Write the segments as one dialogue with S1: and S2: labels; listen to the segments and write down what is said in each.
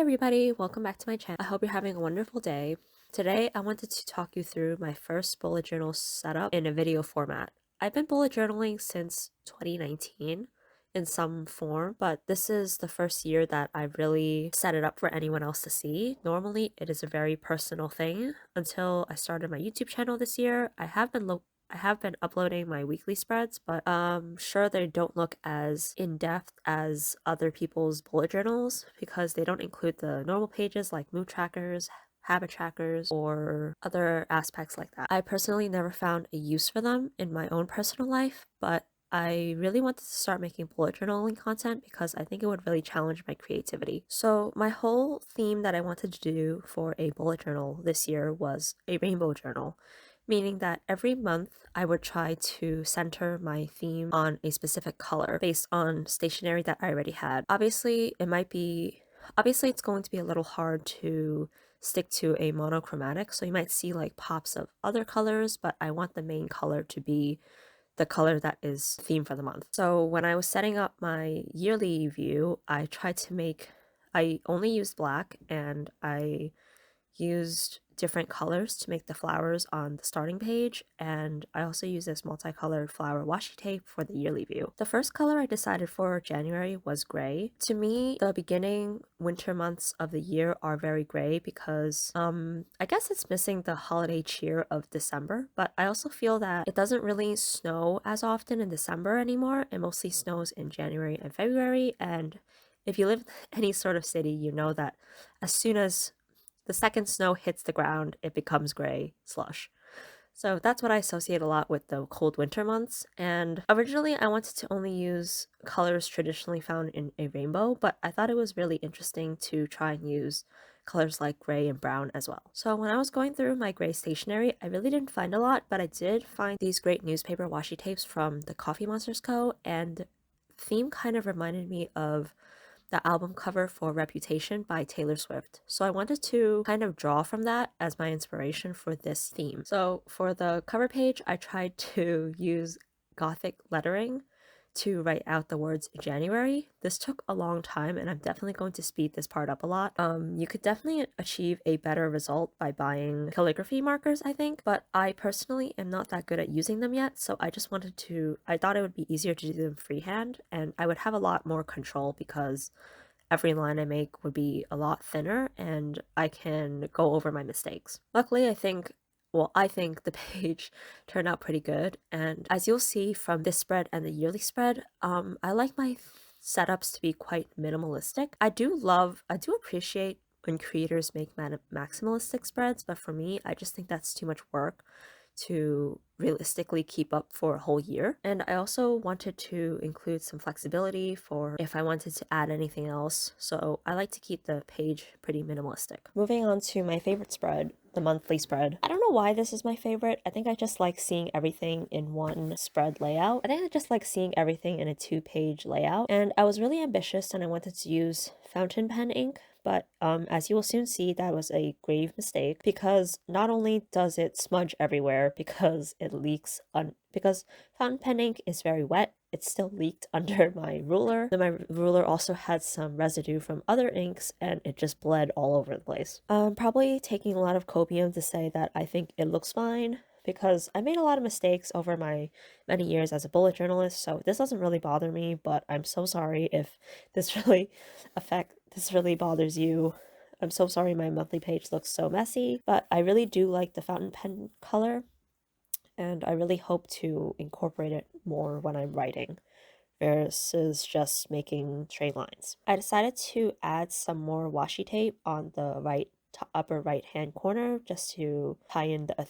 S1: everybody, welcome back to my channel. I hope you're having a wonderful day. Today I wanted to talk you through my first bullet journal setup in a video format. I've been bullet journaling since 2019 in some form, but this is the first year that I really set it up for anyone else to see. Normally it is a very personal thing. Until I started my YouTube channel this year, I have been uploading my weekly spreads, but sure they don't look as in-depth as other people's bullet journals because they don't include the normal pages like mood trackers, habit trackers, or other aspects like that. I personally never found a use for them in my own personal life, but I really wanted to start making bullet journaling content because I think it would really challenge my creativity. So my whole theme that I wanted to do for a bullet journal this year was a rainbow journal, meaning that every month I would try to center my theme on a specific color based on stationery that I already had. Obviously, it's going to be a little hard to stick to a monochromatic, so you might see like pops of other colors, but I want the main color to be the color that is theme for the month. So when I was setting up my yearly view, I only used black, and I used different colors to make the flowers on the starting page, and I also used this multicolored flower washi tape for the yearly view. The first color I decided for January was gray. To me, the beginning winter months of the year are very gray because I guess it's missing the holiday cheer of December, but I also feel that it doesn't really snow as often in December anymore. It mostly snows in January and February, and if you live in any sort of city, you know that as soon as the second snow hits the ground, it becomes gray slush. So that's what I associate a lot with the cold winter months. And originally I wanted to only use colors traditionally found in a rainbow, but I thought it was really interesting to try and use colors like gray and brown as well. So when I was going through my gray stationery, I really didn't find a lot, but I did find these great newspaper washi tapes from the Coffee Monsters Co. And the theme kind of reminded me of the album cover for Reputation by Taylor Swift. So I wanted to kind of draw from that as my inspiration for this theme. So for the cover page, I tried to use Gothic lettering to write out the words January. This took a long time, and I'm definitely going to speed this part up a lot. You could definitely achieve a better result by buying calligraphy markers, I think, but I personally am not that good at using them yet, so I thought it would be easier to do them freehand, and I would have a lot more control because every line I make would be a lot thinner and I can go over my mistakes. Luckily, I think the page turned out pretty good, and as you'll see from this spread and the yearly spread, I like my setups to be quite minimalistic. I do appreciate when creators make maximalistic spreads, but for me, I just think that's too much work to realistically keep up for a whole year. And I also wanted to include some flexibility for if I wanted to add anything else, so I like to keep the page pretty minimalistic. Moving on to my favorite spread, the monthly spread. I don't know why this is my favorite. I think I just like seeing everything in one spread layout. I think I just like seeing everything in a 2-page layout, and I was really ambitious and I wanted to use fountain pen ink, but as you will soon see, that was a grave mistake because not only does it smudge everywhere because because fountain pen ink is very wet, it still leaked under my ruler. Then my ruler also had some residue from other inks, and it just bled all over the place. Probably taking a lot of copium to say that I think it looks fine, because I made a lot of mistakes over my many years as a bullet journalist, so this doesn't really bother me, but I'm so sorry if this really bothers you. I'm so sorry my monthly page looks so messy, but I really do like the fountain pen color, and I really hope to incorporate it more when I'm writing versus just making straight lines. I decided to add some more washi tape on the upper right hand corner just to tie in the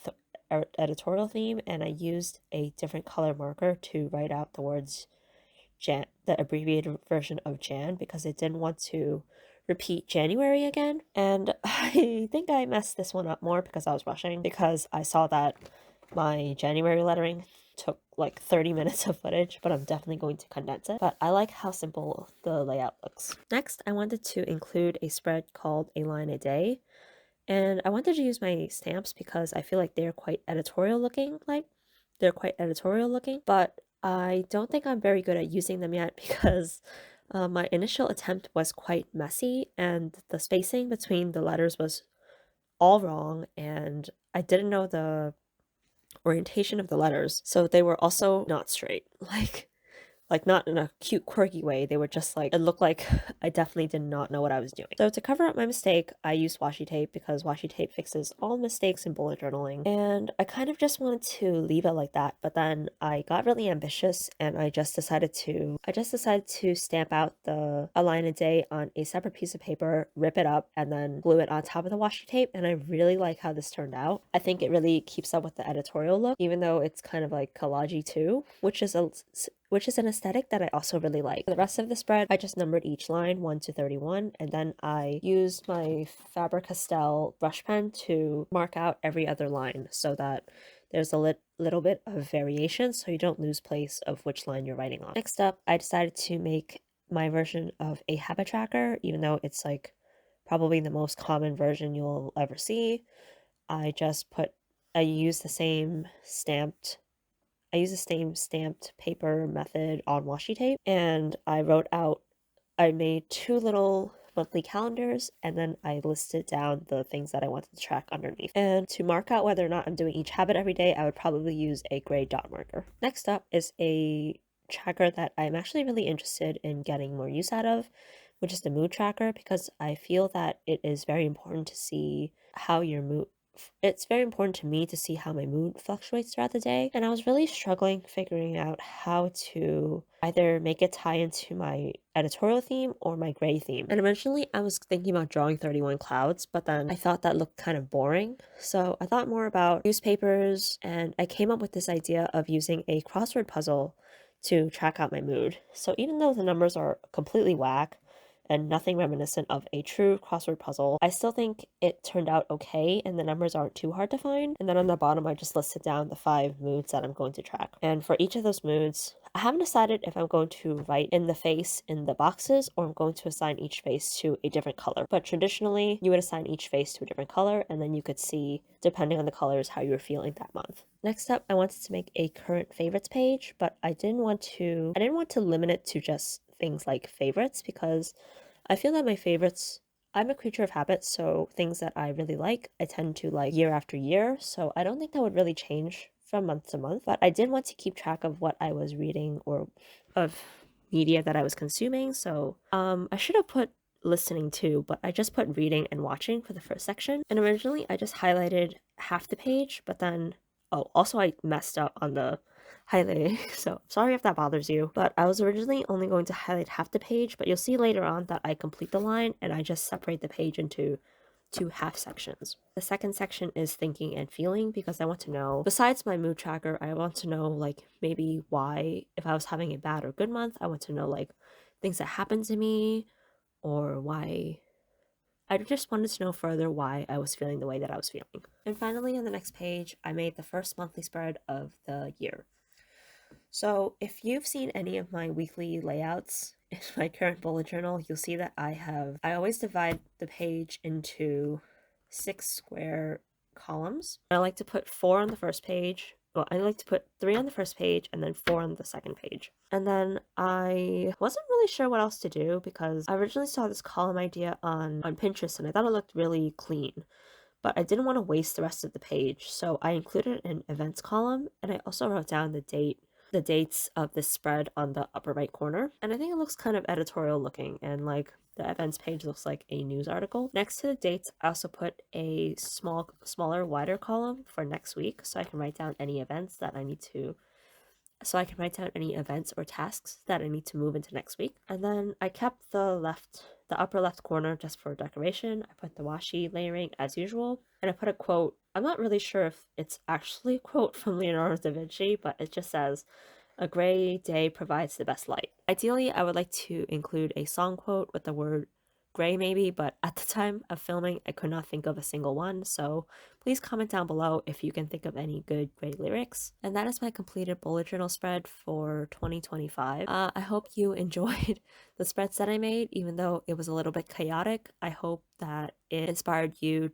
S1: editorial theme, and I used a different color marker to write out the words Jan, the abbreviated version of Jan, because I didn't want to repeat January again. And I think I messed this one up more because I was rushing, because I saw that my January lettering took like 30 minutes of footage, but I'm definitely going to condense it. But I like how simple the layout looks. Next, I wanted to include a spread called A Line a Day, and I wanted to use my stamps because I feel like they're quite editorial looking, but I don't think I'm very good at using them yet because My initial attempt was quite messy, and the spacing between the letters was all wrong, and I didn't know the orientation of the letters, so they were also not straight. Like not in a cute, quirky way. They were just like, it looked like I definitely did not know what I was doing. So to cover up my mistake, I used washi tape because washi tape fixes all mistakes in bullet journaling. And I kind of just wanted to leave it like that, but then I got really ambitious and I just decided to stamp out a line a day on a separate piece of paper, rip it up, and then glue it on top of the washi tape. And I really like how this turned out. I think it really keeps up with the editorial look, even though it's kind of like collagey too, which is an aesthetic that I also really like. For the rest of the spread, I just numbered each line 1 to 31, and then I used my Faber-Castell brush pen to mark out every other line so that there's a little bit of variation so you don't lose place of which line you're writing on. Next up, I decided to make my version of a habit tracker, even though it's like probably the most common version you'll ever see. I use the same stamped paper method on washi tape, and I made two little monthly calendars, and then I listed down the things that I wanted to track underneath. And to mark out whether or not I'm doing each habit every day, I would probably use a gray dot marker. Next up is a tracker that I'm actually really interested in getting more use out of, which is the mood tracker, because I feel that it is very important to see how your mood it's very important to me to see how my mood fluctuates throughout the day, and I was really struggling figuring out how to either make it tie into my editorial theme or my gray theme. And originally I was thinking about drawing 31 clouds, but then I thought that looked kind of boring, so I thought more about newspapers, and I came up with this idea of using a crossword puzzle to track out my mood. So even though the numbers are completely whack and nothing reminiscent of a true crossword puzzle, I still think it turned out okay and the numbers aren't too hard to find. And then on the bottom, I just listed down the 5 moods that I'm going to track. And for each of those moods, I haven't decided if I'm going to write in the face in the boxes or I'm going to assign each face to a different color. But traditionally, you would assign each face to a different color, and then you could see, depending on the colors, how you were feeling that month. Next up, I wanted to make a current favorites page, but I didn't want to limit it to just things like favorites, because I feel that my favorites, I'm a creature of habit, so things that I really like, I tend to like year after year, so I don't think that would really change from month to month, but I did want to keep track of what I was reading or of media that I was consuming, so I should have put listening too, but I just put reading and watching for the first section, and originally I just highlighted half the page, but then, oh, also I messed up on the highlighting, so sorry if that bothers you, but I was originally only going to highlight half the page, but you'll see later on that I complete the line and I just separate the page into 2 half sections. The second section is thinking and feeling, because I want to know, besides my mood tracker, I want to know like maybe why, if I was having a bad or good month, I want to know like things that happened to me, or why I just wanted to know further why I was feeling the way that I was feeling. And finally, on the next page, I made the first monthly spread of the year. So if you've seen any of my weekly layouts in my current bullet journal, you'll see that I always divide the page into 6 square columns. I like to put 4 on the first page. Well, I like to put 3 on the first page and then 4 on the second page. And then I wasn't really sure what else to do, because I originally saw this column idea on Pinterest and I thought it looked really clean, but I didn't want to waste the rest of the page, so I included an events column, and I also wrote down the dates of this spread on the upper right corner, and I think it looks kind of editorial looking, and like the events page looks like a news article. Next to the dates, I also put a smaller, wider column for next week, so I can write down any events or tasks that I need to move into next week. And then I kept the upper left corner just for decoration. I put the washi layering as usual, and I put a quote. I'm not really sure if it's actually a quote from Leonardo da Vinci, but it just says, "A gray day provides the best light." Ideally, I would like to include a song quote with the word gray maybe, but at the time of filming, I could not think of a single one, so please comment down below if you can think of any good gray lyrics. And that is my completed bullet journal spread for 2025. I hope you enjoyed the spreads that I made, even though it was a little bit chaotic. I hope that it inspired you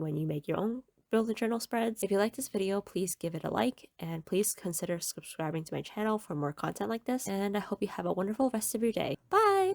S1: when you make your own bullet journal spreads. If you like this video, please give it a like and please consider subscribing to my channel for more content like this. And I hope you have a wonderful rest of your day. Bye!